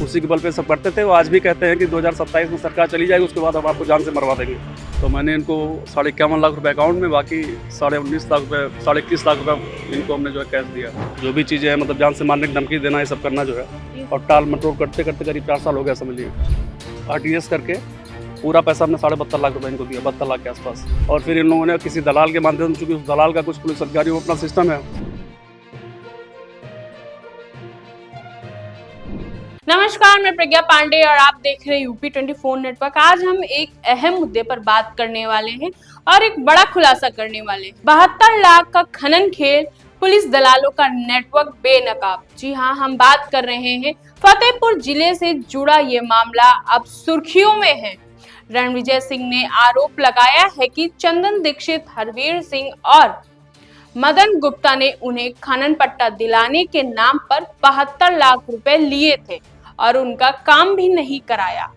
उसी के बल पे सब करते थे। वो आज भी कहते हैं कि 2027 में सरकार चली जाएगी, उसके बाद हम आपको जान से मरवा देंगे। तो मैंने इनको 51.5 लाख रुपए अकाउंट में, बाकी 19.5 लाख रुपए, 21.5 लाख रुपए इनको हमने जो है कैश दिया। जो भी चीज़ें हैं मतलब जान से मारने की धमकी देना, ये सब करना जो है, और टाल मटोल करते करते करीब 4 साल हो गया समझ लीजिए। RTS करके पूरा पैसा हमने 72.5 लाख रुपए इनको दिया, 72 लाख के आसपास। और फिर इन लोगों ने किसी दलाल के माध्यम से, चूँकि उस दलाल का कुछ पुलिस अधिकारियों में अपना सिस्टम है। नमस्कार, मैं प्रज्ञा पांडे और आप देख रहे हैं यूपी 24 नेटवर्क। आज हम एक अहम मुद्दे पर बात करने वाले हैं और एक बड़ा खुलासा करने वाले हैं। 72 लाख का खनन खेल, पुलिस दलालों का नेटवर्क बेनकाब। जी हाँ, हम बात कर रहे हैं फतेहपुर जिले से जुड़ा ये मामला अब सुर्खियों में है। रणविजय सिंह ने आरोप लगाया है कि चंदन दीक्षित, हरवीर सिंह और मदन गुप्ता ने उन्हें खनन पट्टा दिलाने के नाम पर 72 लाख रुपए लिए थे और उनका काम भी नहीं कराया।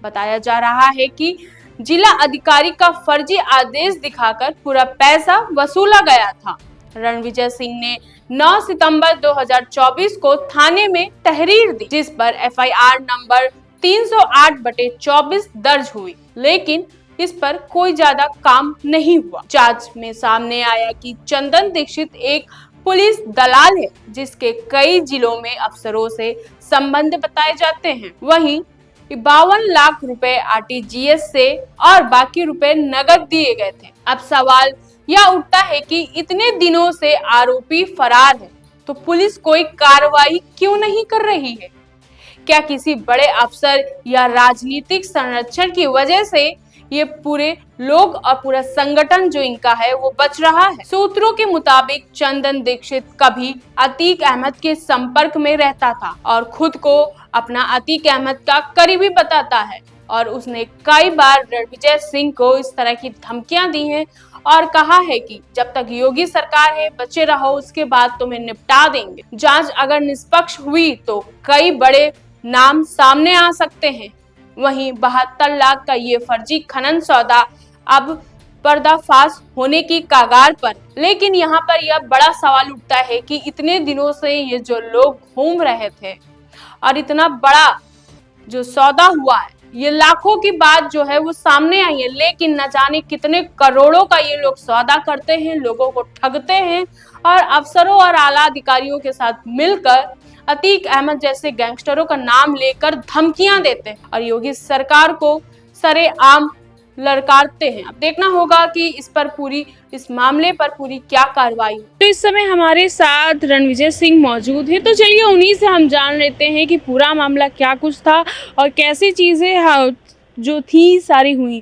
बताया जा रहा है कि जिला अधिकारी का फर्जी आदेश दिखाकर पूरा पैसा वसूला गया था। रणविजय सिंह ने 9 सितंबर 2024 को थाने में तहरीर दी, जिस पर FIR नंबर 308/24 दर्ज हुई, लेकिन इस पर कोई ज्यादा काम नहीं हुआ। जांच में सामने आया कि चंदन दीक्षित एक पुलिस दलाल है, जिसके कई जिलों में अफसरों से संबंध बताए जाते हैं। वहीं 52 लाख रुपए RTGS से और बाकी रुपए नगद दिए गए थे। अब सवाल यह उठता है कि इतने दिनों से आरोपी फरार है, तो पुलिस कोई कार्रवाई क्यों नहीं कर रही है? क्या किसी बड़े अफसर या राजनीतिक संरक्षण की वजह से ये पूरे लोग और पूरा संगठन जो इनका है वो बच रहा है? सूत्रों के मुताबिक चंदन दीक्षित कभी अतीक अहमद के संपर्क में रहता था और खुद को अपना अतीक अहमद का करीबी बताता है, और उसने कई बार रणविजय सिंह को इस तरह की धमकियां दी हैं और कहा है कि जब तक योगी सरकार है बचे रहो, उसके बाद तुम्हें निपटा देंगे। जांच अगर निष्पक्ष हुई तो कई बड़े नाम सामने आ सकते हैं। वहीं 72 लाख का ये फर्जी खनन सौदा अब पर्दाफाश होने की कगार पर। लेकिन यहाँ पर यह बड़ा सवाल उठता है कि इतने दिनों से ये जो लोग घूम रहे थे और इतना बड़ा जो सौदा हुआ है, ये लाखों की बात जो है वो सामने आई है, लेकिन न जाने कितने करोड़ों का ये लोग सौदा करते हैं, लोगों को ठगते हैं और अफसरों और आला अधिकारियों के साथ मिलकर अतीक अहमद जैसे गैंगस्टरों का नाम लेकर धमकियां देते हैं और योगी सरकार को सरेआम ललकारते हैं। अब देखना होगा कि इस मामले पर पूरी क्या कार्रवाई। तो इस समय हमारे साथ रणविजय सिंह मौजूद है, तो चलिए उन्हीं से हम जान लेते हैं कि पूरा मामला क्या कुछ था और कैसी चीजें जो थी सारी हुई।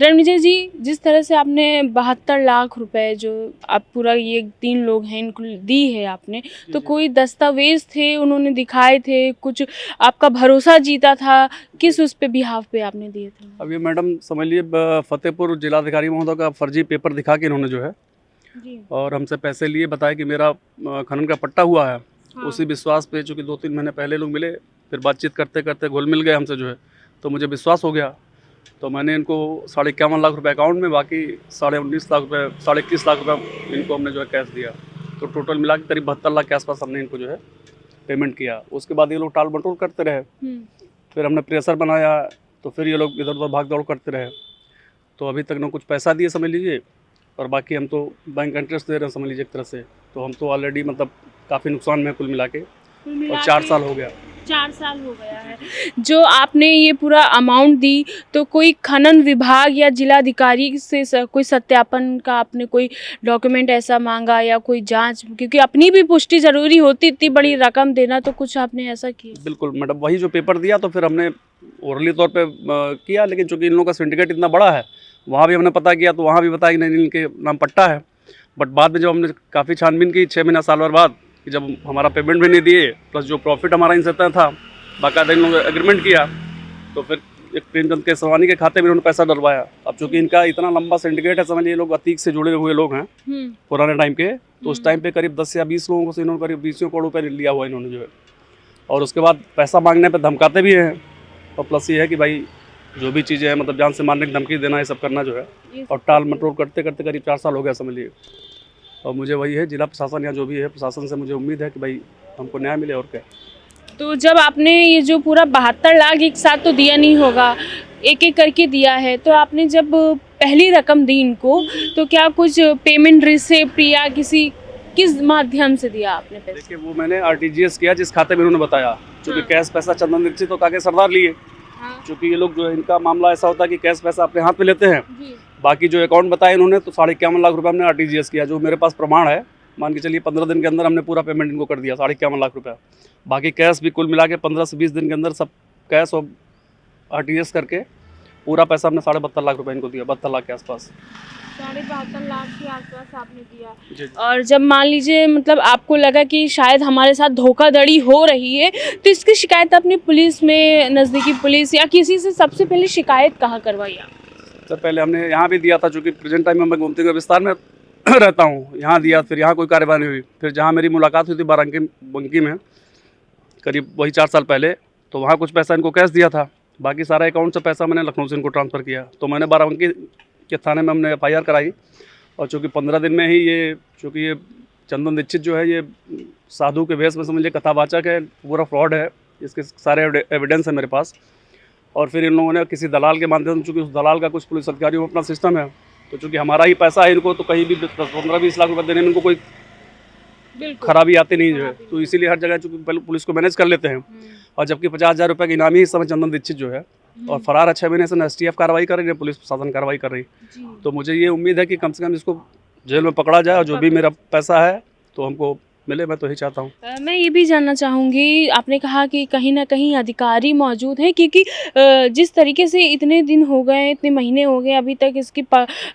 रणविजय जी, जिस तरह से आपने 72 लाख रुपए जो आप पूरा ये 3 लोग हैं इनको दी है आपने, तो कोई दस्तावेज थे उन्होंने दिखाए थे, कुछ आपका भरोसा जीता था, किस उस पे बिहाफ पे आपने दिए थे? अब ये मैडम समझ लीजिए फतेहपुर जिलाधिकारी महोदय का फर्जी पेपर दिखा के इन्होंने जो है जी। और हमसे पैसे लिए, बताया कि मेरा खनन का पट्टा हुआ है। हाँ। उसी विश्वास पे, चूँकि 2-3 महीने पहले लोग मिले, फिर बातचीत करते करते घुल मिल गए हमसे जो है, तो मुझे विश्वास हो गया। तो मैंने इनको 51.5 लाख रुपए अकाउंट में, बाकी 19.5 लाख रुपए, 21.5 लाख रुपए इनको हमने जो है कैश दिया। तो टोटल मिला के करीब 72 लाख के आसपास हमने इनको जो है पेमेंट किया। उसके बाद ये लोग टाल मटोल करते रहे, फिर हमने प्रेशर बनाया, तो फिर ये लोग इधर उधर भाग दौड़ करते रहे। तो अभी तक ना कुछ पैसा दिए समझ लीजिए, और बाकी हम तो बैंक इंटरेस्ट दे रहे हैं समझ लीजिए एक तरह से। तो हम तो ऑलरेडी मतलब काफ़ी नुकसान में कुल मिला के, और 4 साल हो गया। 4 साल हो गया है जो आपने ये पूरा अमाउंट दी। तो कोई खनन विभाग या जिलाधिकारी से कोई सत्यापन का आपने कोई डॉक्यूमेंट ऐसा मांगा या कोई जांच, क्योंकि अपनी भी पुष्टि जरूरी होती, इतनी बड़ी रकम देना, तो कुछ आपने ऐसा किया? बिल्कुल मैडम, वही जो पेपर दिया तो फिर हमने ओरली तौर पे किया, लेकिन चूँकि इन लोगों का सिंडिकेट इतना बड़ा है, वहाँ भी हमने पता किया, तो वहाँ भी बताया कि नहीं इनके नाम पट्टा है। बट बाद में जब हमने काफ़ी छानबीन की 6 महीना साल भर बाद, कि जब हमारा पेमेंट भी नहीं दिए, प्लस जो प्रॉफिट हमारा इनसे था, बाकायदा इन लोगों ने एग्रीमेंट किया, तो फिर एक प्रेमचंद केसवानी के खाते में उन्होंने पैसा डलवाया। अब चूंकि इनका इतना लंबा सिंडिकेट है, समझिए ये लोग अतीक से जुड़े हुए लोग हैं पुराने टाइम के, तो उस टाइम पे करीब 10 या 20 लोगों से इन्होंने करीब 20 करोड़ रुपये लिया हुआ इन्होंने जो है। और उसके बाद पैसा मांगने पर धमकाते भी हैं, और प्लस ये है कि भाई जो भी चीज़ें हैं मतलब जान से मारने की धमकी देना, ये सब करना जो है, और टाल मटोल करते करते करीब 4 साल हो गया समझ लीजिए। और मुझे वही है, जिला प्रशासन या जो भी है प्रशासन से मुझे उम्मीद है कि भाई हमको न्याय मिले, और क्या। तो जब आपने ये जो पूरा 72 लाख एक साथ तो दिया नहीं होगा, एक एक करके दिया है, तो आपने जब पहली रकम दी इनको तो क्या कुछ पेमेंट रिसिप्ट या किस माध्यम से दिया आपने पैसे? देखिए वो मैंने आरटीजीएस किया जिस खाते में उन्होंने बताया, क्योंकि हाँ। कैश पैसा चंदन दीक्षित तो काके सरदार लिए, हाँ। क्योंकि ये लोग जो है इनका मामला ऐसा होता है कि कैश पैसा अपने हाथ में लेते हैं। जी। बाकी जो अकाउंट बताया इन्होंने तो 51.5 लाख रुपए हमने आरटीजीएस किया, जो मेरे पास प्रमाण है। मान के चलिए 15 दिन के अंदर हमने पूरा पेमेंट इनको कर दिया, 51.5 लाख रुपया। बाकी कैश भी कुल मिला के 15 से 20 दिन के अंदर सब कैश और आरटीजीएस करके पूरा पैसा हमने 72.5 लाख रुपए इनको दिया, 72 लाख के आसपास। 72 लाख के आसपास आपने दिया। जी। और जब मान लीजिए मतलब आपको लगा कि शायद हमारे साथ धोखाधड़ी हो रही है, तो इसकी शिकायत आपने पुलिस में, नज़दीकी पुलिस या किसी से सबसे पहले शिकायत कहाँ करवाई आप? सर पहले हमने यहाँ भी दिया था, चूँकि प्रेजेंट टाइम में मैं गोमती नगर विस्तार में रहता हूँ, यहाँ दिया, फिर यहाँ कोई कार्रवाई नहीं हुई। फिर जहाँ मेरी मुलाकात हुई थी बाराबंकी में करीब वही 4 साल पहले, तो वहाँ कुछ पैसा इनको कैश दिया था। बाकी सारा अकाउंट से पैसा मैंने लखनऊ से इनको ट्रांसफ़र किया। तो मैंने बाराबंकी के थाने में हमने FIR कराई, और चूँकि 15 दिन में ही चूँकि ये चंदन दीक्षित जो है ये साधु के भेष में समझिए कथावाचक है, पूरा फ्रॉड है, इसके सारे एविडेंस है मेरे पास। और फिर इन लोगों ने किसी दलाल के माध्यम से, चूँकि उस दलाल का कुछ पुलिस अधिकारियों में अपना सिस्टम है, तो चूँकि हमारा ही पैसा है इनको, तो कहीं भी 15-20 लाख रुपये देने में इनको कोई खराबी आती नहीं जो है, तो इसीलिए हर जगह चूँकि पहले पुलिस को मैनेज कर लेते हैं। और जबकि 50,000 रुपये की इनामी इस समय चंदन दीक्षित जो है और फरार है, 6 महीने से STF कार्रवाई कर रही है, पुलिस प्रशासन कार्रवाई कर रही। तो मुझे ये उम्मीद है कि कम से कम इसको जेल में पकड़ा जाए, और जो भी मेरा पैसा है तो हमको मिले, मैं तो यही चाहता हूँ। मैं ये भी जानना चाहूँगी, आपने कहा कि कहीं ना कहीं अधिकारी मौजूद हैं, क्योंकि जिस तरीके से इतने दिन हो गए, इतने महीने हो गए, अभी तक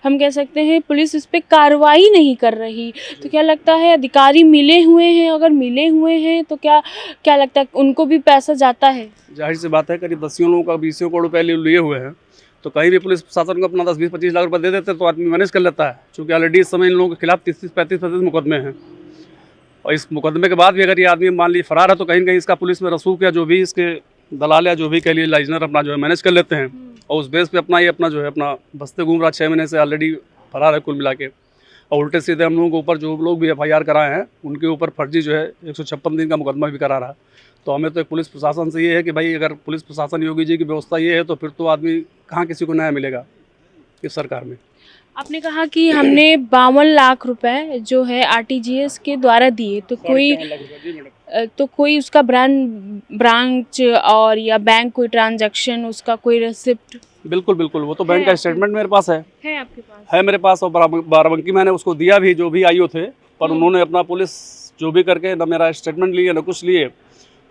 हम कह सकते हैं पुलिस इस पर कार्रवाई नहीं कर रही, तो क्या लगता है अधिकारी मिले हुए हैं? अगर मिले हुए हैं तो क्या लगता है उनको भी पैसा जाता है? जाहिर सी बात है, करीब 10 लोगों का 20 करोड़ रुपये लिए हुए हैं, तो कहीं भी पुलिस प्रशासन को अपना 10-20-25 लाख रुपये दे देते तो आदमी मैनेज कर लेता है। चूँकि ऑलरेडी इस समय इन लोगों के खिलाफ 30-35 मुकदमे हैं, और इस मुकदमे के बाद भी अगर ये आदमी मान लीजिए फरार है, तो कहीं ना कहीं इसका पुलिस में रसूख या जो भी इसके दलाल या जो भी कह लिए लाइजनर अपना जो है मैनेज कर लेते हैं, और उस बेस पे अपना जो है अपना बस्ते घूम रहा। 6 महीने से ऑलरेडी फरार है कुल मिला के, और उल्टे सीधे हम लोगों के ऊपर जो लोग भी FIR कराए हैं उनके ऊपर फर्जी जो है 156 दिन का मुकदमा भी करा रहा है। तो हमें तो एक पुलिस प्रशासन से ये है कि भाई अगर पुलिस प्रशासन योगी जी की व्यवस्था ये है, तो फिर तो आदमी कहाँ किसी को न्याय मिलेगा इस सरकार में। आपने कहा कि हमने 52 लाख रुपए जो है RTGS के द्वारा दिए, तो कोई उसका ब्रांच और या बैंक कोई ट्रांजैक्शन, उसका कोई रेसिप्ट? बिल्कुल, वो तो बैंक का स्टेटमेंट मेरे पास है आपके पास? है मेरे पास, और बाराबंकी मैंने उसको दिया भी, जो भी आईओ थे, पर उन्होंने अपना पुलिस जो भी करके ना मेरा स्टेटमेंट लिए ना कुछ लिए,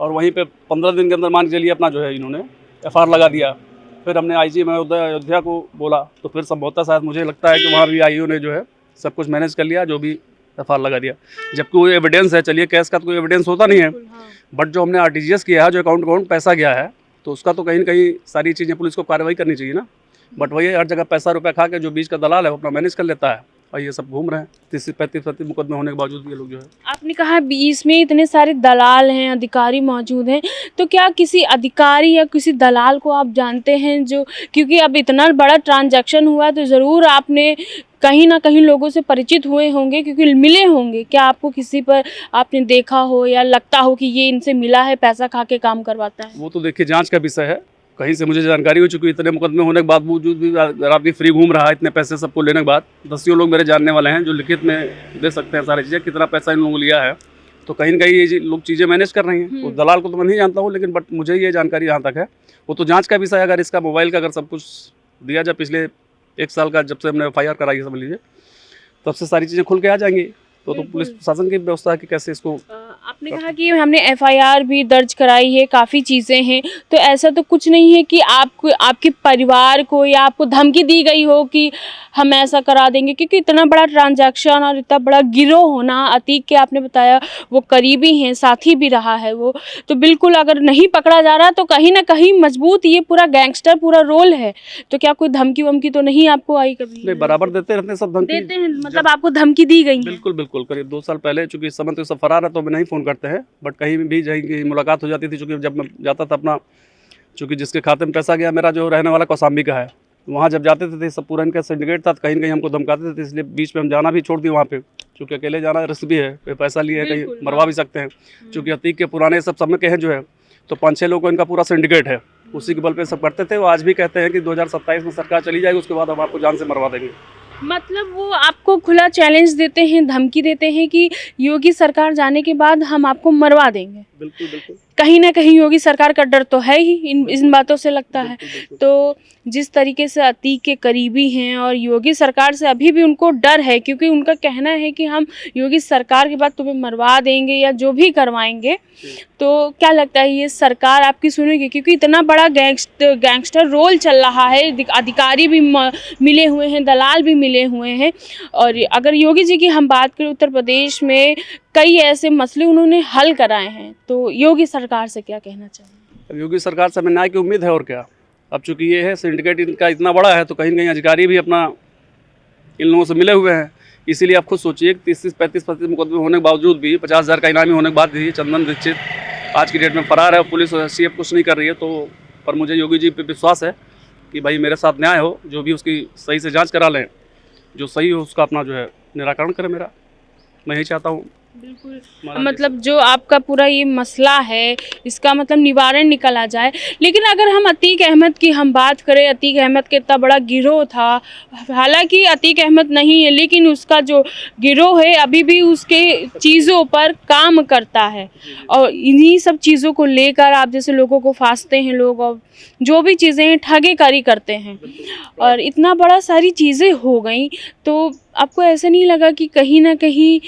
और वहीं पे 15 दिन के अंदर मान के चलिए अपना जो है इन्होंने FIR लगा दिया। फिर हमने IG महोदय अयोध्या को बोला, तो फिर संभवतः शायद मुझे लगता है कि वहाँ भी आईओ ने जो है सब कुछ मैनेज कर लिया, जो भी FIR लगा दिया। जबकि कोई एविडेंस है, चलिए कैश का तो कोई एविडेंस होता नहीं है, बट जो हमने RTGS किया है, जो अकाउंट पैसा गया है, तो उसका तो कहीं ना कहीं सारी चीज़ें पुलिस को कार्रवाई करनी चाहिए ना। बट वही हर जगह पैसा रुपया खा के जो बीच का दलाल है वो अपना मैनेज कर लेता है, और ये सब घूम रहे हैं 30-35 मुकदमे होने के बावजूद ये लोग जो है। आपने कहा इसमें इतने सारे दलाल हैं, अधिकारी मौजूद हैं, तो क्या किसी अधिकारी या किसी दलाल को आप जानते हैं जो, क्योंकि अब इतना बड़ा ट्रांजैक्शन हुआ है तो ज़रूर आपने कहीं ना कहीं लोगों से परिचित हुए होंगे, क्योंकि मिले होंगे, क्या आपको किसी पर आपने देखा हो या लगता हो कि ये इनसे मिला है, पैसा खा के काम करवाता है? वो तो देखिए जाँच का विषय है, कहीं से मुझे जानकारी हो चुकी, इतने मुकदमे होने के बावजूद भी अगर आदमी फ्री घूम रहा है, इतने पैसे सबको लेने के बाद, 10 लोग मेरे जानने वाले हैं जो लिखित में दे सकते हैं सारी चीज़ें, कितना पैसा इन लोगों को लिया है, तो कहीं ना कहीं ये लोग चीज़ें मैनेज कर रही हैं। उस दलाल को तो मैं नहीं जानता हूँ, लेकिन बट मुझे ये जानकारी यहाँ तक है, वो तो जाँच का विषय है। अगर इसका मोबाइल का अगर सब कुछ दिया जाए, पिछले 1 साल का जब से हमने FIR कराई है समझ लीजिए, तब से सारी चीज़ें खुल के आ जाएंगी। तो पुलिस प्रशासन की व्यवस्था है कि कैसे इसको। आपने कहा कि हमने FIR भी दर्ज कराई है, काफ़ी चीज़ें हैं, तो ऐसा तो कुछ नहीं है कि आपको, आपके परिवार को या आपको धमकी दी गई हो कि हम ऐसा करा देंगे, क्योंकि इतना बड़ा ट्रांजैक्शन और इतना बड़ा गिरोह होना, अतीक के आपने बताया वो करीबी हैं, साथी भी रहा है वो, तो बिल्कुल अगर नहीं पकड़ा जा रहा तो कहीं ना कहीं मजबूत ये पूरा गैंगस्टर पूरा रोल है, तो क्या कोई धमकी वमकी तो नहीं आपको आई कभी? नहीं, बराबर देते रहते हैं सब धमकी। देते हैं, मतलब आपको धमकी दी गई? बिल्कुल करीब 2 साल पहले, चूँकि इस समय तो सब फरार है तो हमें नहीं फ़ोन करते हैं, बट कहीं भी जाएंगे मुलाकात हो जाती थी, चूँकि जब मैं जाता था अपना, चूँकि जिसके खाते में पैसा गया मेरा जो रहने वाला कौसाम्बी का है, वहाँ जब जाते थे सब पूरा इनका सिंडिकेट था, कहीं ना कहीं हमको धमकाते थे, इसलिए बीच में हम जाना भी छोड़ दिए वहाँ पे, चूँकि अकेले जाना रिस्क भी है, पैसा लिए है, कहीं मरवा भी सकते हैं। चूँकि अतीक के पुराने सब में के हैं जो है, तो 5-6 लोगों का इनका पूरा सिंडिकेट है, उसी के बल पे सब करते थे। वो आज भी कहते हैं कि 2027 में सरकार चली जाएगी, उसके बाद हम आपको जान से मरवा देंगे। मतलब वो आपको खुला चैलेंज देते हैं, धमकी देते हैं कि योगी सरकार जाने के बाद हम आपको मरवा देंगे। बिल्कुल बिल्कुल कहीं ना कहीं योगी सरकार का डर तो है ही इन बातों से लगता है। तो जिस तरीके से अतीक के करीबी हैं और योगी सरकार से अभी भी उनको डर है, क्योंकि उनका कहना है कि हम योगी सरकार के बाद तुम्हें मरवा देंगे या जो भी करवाएंगे, तो क्या लगता है ये सरकार आपकी सुनेगी? क्योंकि इतना बड़ा गैंगस्टर रोल चल रहा है, अधिकारी भी मिले हुए हैं, दलाल भी मिले हुए हैं। और अगर योगी जी की हम बात करें, उत्तर प्रदेश में कई ऐसे मसले उन्होंने हल कराए हैं, तो योगी सरकार से क्या कहना चाहिए? अब योगी सरकार से हमें न्याय की उम्मीद है, और क्या। अब चूंकि ये है सिंडिकेट इनका इतना बड़ा है, तो कहीं ना कहीं अधिकारी भी अपना इन लोगों से मिले हुए हैं। इसीलिए आप खुद सोचिए, 30-35 मुकदमे होने के बावजूद भी, 50,000 का इनामी होने के बाद भी चंदन दीक्षित आज की डेट में फरार है, पुलिस और STF कुछ नहीं कर रही है। तो पर मुझे योगी जी पे विश्वास है कि भाई मेरे साथ न्याय हो, जो भी उसकी सही से जाँच करा लें, जो सही हो उसका अपना जो है निराकरण करें। मेरा मैं यही चाहता हूँ। बिल्कुल, मतलब जो आपका पूरा ये मसला है, इसका मतलब निवारण निकल आ जाए। लेकिन अगर हम अतीक अहमद की हम बात करें, अतीक अहमद का इतना बड़ा गिरोह था, हालांकि अतीक अहमद नहीं है, लेकिन उसका जो गिरोह है अभी भी उसके चीज़ों पर काम करता है, और इन्हीं सब चीज़ों को लेकर आप जैसे लोगों को फांसते हैं लोग, और जो भी चीज़ें हैं ठगेकारी करते हैं, और इतना बड़ा सारी चीज़ें हो गई। तो आपको ऐसा नहीं लगा कि कहीं ना कहीं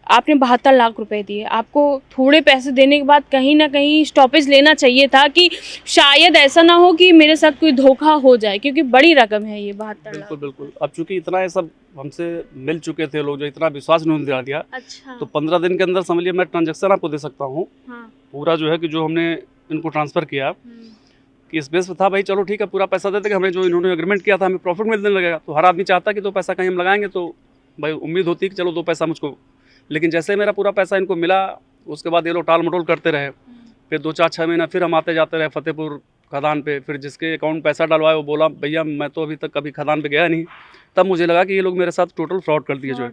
आपने 72 लाख रुपए दिए, आपको थोड़े पैसे देने के बाद कहीं ना कहीं स्टॉपेज लेना चाहिए था कि शायद ऐसा ना हो कि मेरे साथ कोई धोखा हो जाए, क्योंकि बड़ी रकम है ये 72 लाख। बिल्कुल बिल्कुल। अब चूंकि इतना ये सब हमसे मिल चुके थे लोग, जो इतना विश्वास उन्होंने दिला दिया, अच्छा। तो 15 दिन के अंदर समझ लिया मैं ट्रांजेक्शन आपको दे सकता हूँ। हाँ। पूरा जो है कि जो हमने इनको ट्रांसफ़र किया कि इस बेस पे था, भाई चलो ठीक है, पूरा पैसा दे देंगे, हमें जो इन्होंने एग्रीमेंट किया था हमें प्रॉफिट मिलने लगेगा। तो हर आदमी चाहता कि 2 पैसा कहीं हम लगाएंगे, तो भाई उम्मीद होती कि चलो 2 पैसा मुझको। लेकिन जैसे मेरा पूरा पैसा इनको मिला, उसके बाद ये लोग टाल मटोल करते रहे। फिर 2-4-6 महीना फिर हम आते जाते रहे फतेहपुर खदान पे। फिर जिसके अकाउंट पैसा डलवाए वो बोला भैया मैं तो अभी तक कभी खदान पे गया नहीं। तब मुझे लगा कि ये लोग मेरे साथ टोटल फ्रॉड कर दिए जो है।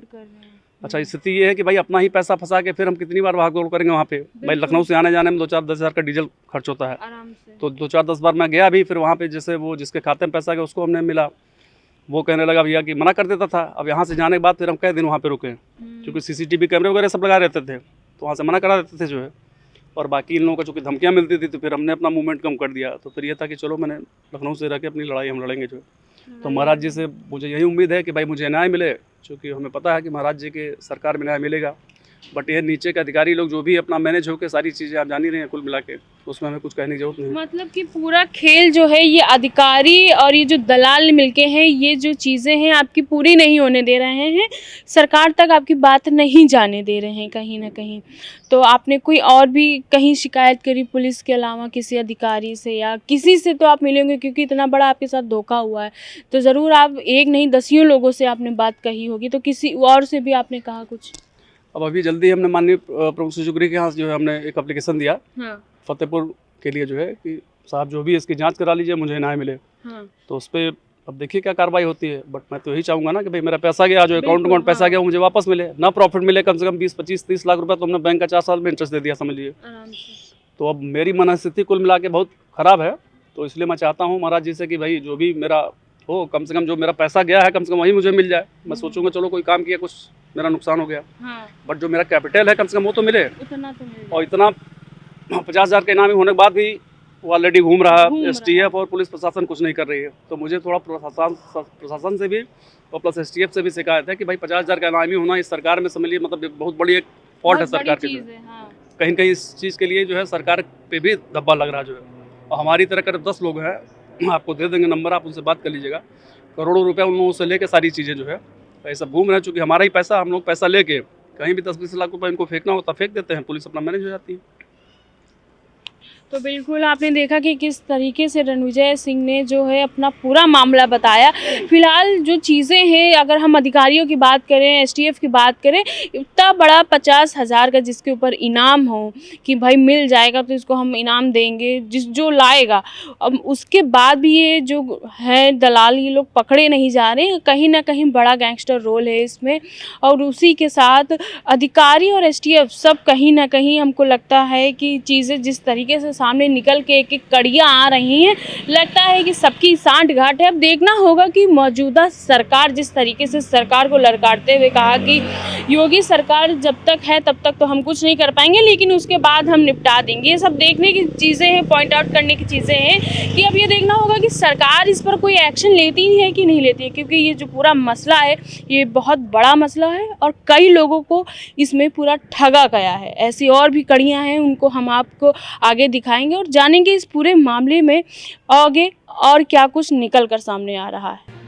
अच्छा, स्थिति ये है कि भाई अपना ही पैसा फंसा के फिर हम कितनी बार भाग दौड़ करेंगे वहाँ पे। भाई लखनऊ से आने जाने में 2-4-10 हज़ार का डीजल खर्च होता है, तो 2-4-10 बार मैं गया भी। फिर वहाँ पे जैसे वो जिसके खाते में पैसा गया उसको हमने मिला, वो कहने लगा भैया कि मना कर देता था। अब यहाँ से जाने के बाद फिर हम कई दिन वहाँ पे रुके, क्योंकि CCTV कैमरे वगैरह सब लगा रहते थे, तो वहाँ से मना करा देते थे जो है। और बाकी इन लोगों को चूँकि धमकियाँ मिलती थी, तो फिर हमने अपना मूवमेंट कम कर दिया। तो फिर ये था कि चलो मैंने लखनऊ से रह के अपनी लड़ाई हम लड़ेंगे जो है। तो महाराज जी से मुझे यही उम्मीद है कि भाई मुझे न्याय मिले, क्योंकि हमें पता है कि महाराज जी के सरकार में न्याय मिलेगा। बट ये नीचे के अधिकारी लोग जो भी अपना मैनेज होकर सारी चीज़ें आप जान ही रहे हैं, कुल मिला के उसमें हमें कुछ कहने की जरूरत नहीं। मतलब कि पूरा खेल जो है ये अधिकारी और ये जो दलाल मिलके हैं, ये जो चीज़ें हैं आपकी पूरी नहीं होने दे रहे हैं, सरकार तक आपकी बात नहीं जाने दे रहे हैं कहीं ना कहीं। तो आपने कोई और भी कहीं शिकायत करी पुलिस के अलावा किसी अधिकारी से या किसी से? तो आप मिलेंगे, क्योंकि इतना बड़ा आपके साथ धोखा हुआ है, तो ज़रूर आप एक नहीं 10 लोगों से आपने बात कही होगी, तो किसी और से भी आपने कहा कुछ? अब अभी जल्दी हमने माननीय प्रमुख सचिव के यहाँ जो है हमने एक एप्लीकेशन दिया फतेहपुर के लिए जो है कि साहब जो भी इसकी जांच करा लीजिए, मुझे न्याय मिले। तो उस पर अब देखिए क्या कार्रवाई होती है। बट मैं तो यही चाहूँगा ना कि भाई मेरा पैसा गया, जो अकाउंट पैसा गया वो मुझे वापस मिले, ना प्रॉफिट मिले। कम से कम 20-25-30 लाख रुपये तो हमने बैंक का 4 साल में इंटरेस्ट दे दिया समझिए। तो अब मेरी मनस्थिति कुल मिला के बहुत ख़राब है। तो इसलिए मैं चाहता हूँ महाराज जी से कि भाई जो भी मेरा हो, कम से कम जो मेरा पैसा गया है कम से कम वही मुझे मिल जाए। मैं सोचूंगा चलो कोई काम किया, कुछ मेरा नुकसान हो गया, बट जो मेरा कैपिटल है कम से कम वो तो मिले। उतना तो मिले। और इतना 50,000 के इनामी होने के बाद भी वो ऑलरेडी घूम रहा है। STF और पुलिस प्रशासन कुछ नहीं कर रही है। तो मुझे थोड़ा प्रशासन से भी और प्लस STF से भी शिकायत है कि भाई 50,000 का इनामी होना इस सरकार में समझ लीजिए मतलब बहुत बड़ी एक फॉल्ट है सरकार की। कहीं न कहीं इस चीज़ के लिए जो है सरकार पे भी धब्बा लग रहा जो है। और हमारी तरह करीब 10 लोग हैं, आपको दे देंगे नंबर, आप उनसे बात कर लीजिएगा। करोड़ों रुपया उन लोगों से लेके सारी चीज़ें जो है ऐसा घूम रहे हैं। चूँकि हमारा ही पैसा, हम लोग पैसा लेके कहीं भी 10-20 लाख रुपए इनको फेंकना होता फेंक देते हैं, पुलिस अपना मैनेज हो जाती है। तो बिल्कुल आपने देखा कि किस तरीके से रणविजय सिंह ने जो है अपना पूरा मामला बताया। फिलहाल जो चीज़ें हैं, अगर हम अधिकारियों की बात करें, STF की बात करें, इतना बड़ा 50,000 का जिसके ऊपर इनाम हो कि भाई मिल जाएगा तो इसको हम इनाम देंगे जो लाएगा। अब उसके बाद भी ये जो है दलाल, ये लोग पकड़े नहीं जा रहे हैं। कहीं ना कहीं बड़ा गैंगस्टर रोल है इसमें। और उसी के साथ अधिकारी और STF सब कहीं ना कहीं हमको लगता है कि चीज़ें जिस तरीके से सामने निकल के एक एक कड़ियाँ आ रही हैं। लगता है कि सबकी सांठ गांठ है। अब देखना होगा कि मौजूदा सरकार जिस तरीके से सरकार को ललकारते हुए कहा कि योगी सरकार जब तक है तब तक तो हम कुछ नहीं कर पाएंगे, लेकिन उसके बाद हम निपटा देंगे। ये सब देखने की चीज़ें हैं, पॉइंट आउट करने की चीज़ें हैं कि अब ये देखना होगा कि सरकार इस पर कोई एक्शन लेती है कि नहीं लेती है, क्योंकि ये जो पूरा मसला है ये बहुत बड़ा मसला है और कई लोगों को इसमें पूरा ठगा गया है। ऐसी और भी कड़ियाँ हैं, उनको हम आपको आगे दिखाएंगे और जानेंगे इस पूरे मामले में आगे और क्या कुछ निकल कर सामने आ रहा है।